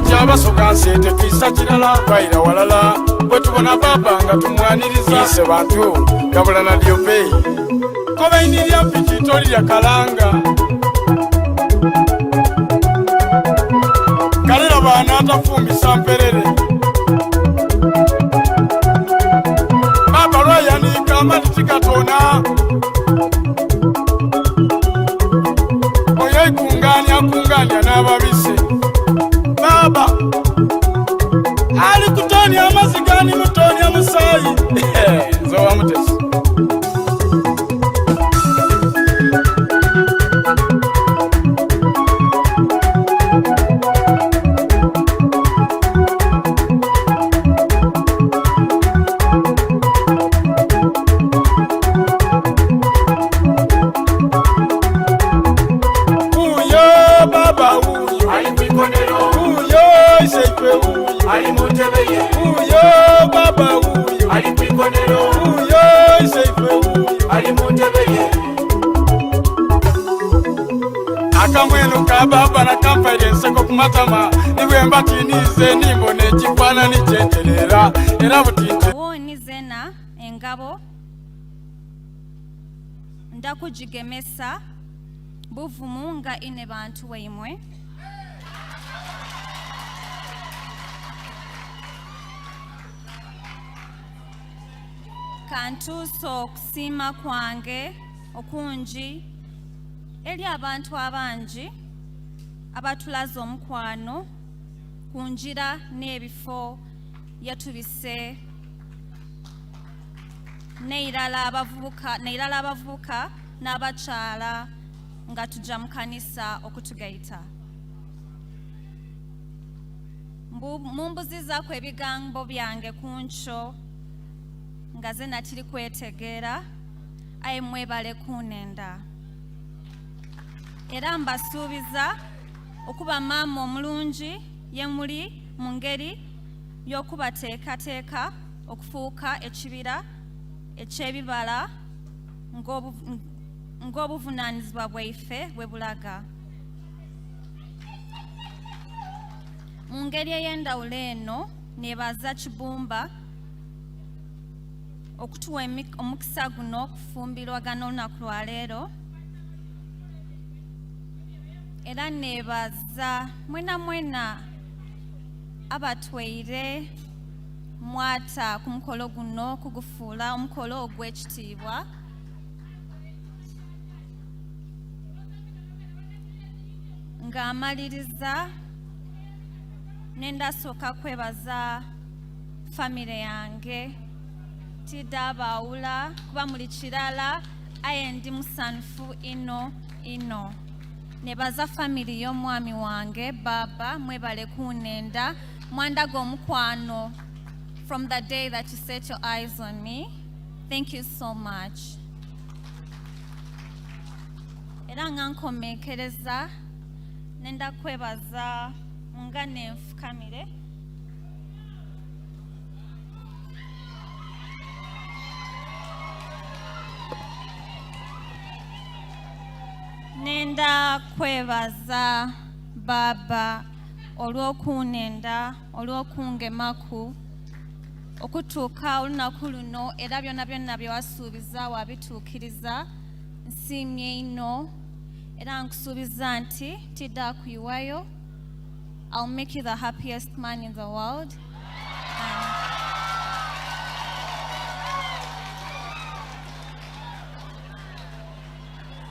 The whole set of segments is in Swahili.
Kyabasoga nsete kisa kirala kwaira walala bwe tubona baba nga tumwaniriza ise bantu gabula na diope koba indirya pititoli lya kalanga kalera bana atafumbisa mperere baba lwayanika amati gatona oyo kunganya n'ababise baba ali kutonya amazigani mutonya musayi zowa mutesi uyo baba uyo ali kwikonero uyo iseife uyo ali muntebeye akamwenu ka baba na confidence ko kumatama niwe mbatinize nimbone ekifana nicyenterera era butinze woni zena engabo ndakujigemesa buvumu nga Inhebantu weimwe kantuso okusima kwange okunji eri abantu abangi abatulaza omukwano kunjira n'ebifo yatubise neirala abavubuka n'abakyala nga tujja mu kanisa okutugaita mumbuzizaako ebigambo byange kunkyo nga ze natiri kwetegeera aye mwebale kunenda era mbasuubiza okuba maama omulungi ye muli mu ngeri y'okubateekateeka okufuuka ekibira eky'ebibala ng'obuvunaanyizibwa bwaife bwe bulaga mu ngeri ey'endawulo eno neebaza Kibumba okutuwa omukisa guno okufumbirwagana olunaku lwaleero era neebaza mwena abatweire mwata ku mukolo guno kugufuula omukolo ogw'ekitiibwa ng'amaliriza nendasooka kwebaza famire yange tidda baawula kuba muli kirala aye ndi musanfu ino nebaza family y'omwami wange baba mwebale kunenda mwandaga omukwano from the day that you set your eyes on me. Thank you so much. Era nga nkomekereza nenda kwebaza nga nenfukamire nenda kwebaza baba olw'okunenda olw'okungemaku okutuuka olunaku luno era byonna bye wasuubiza wabituukiriza nsiimye ino era nkusuubiza nti tidda kuyiwayo. I'll make you the happiest man in the world.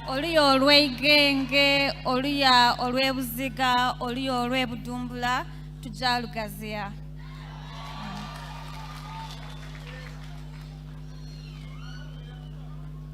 Oluya olw'eigenge, oluya olw'ebuziga, oluya olw'ebudumbula tujja lugaziya.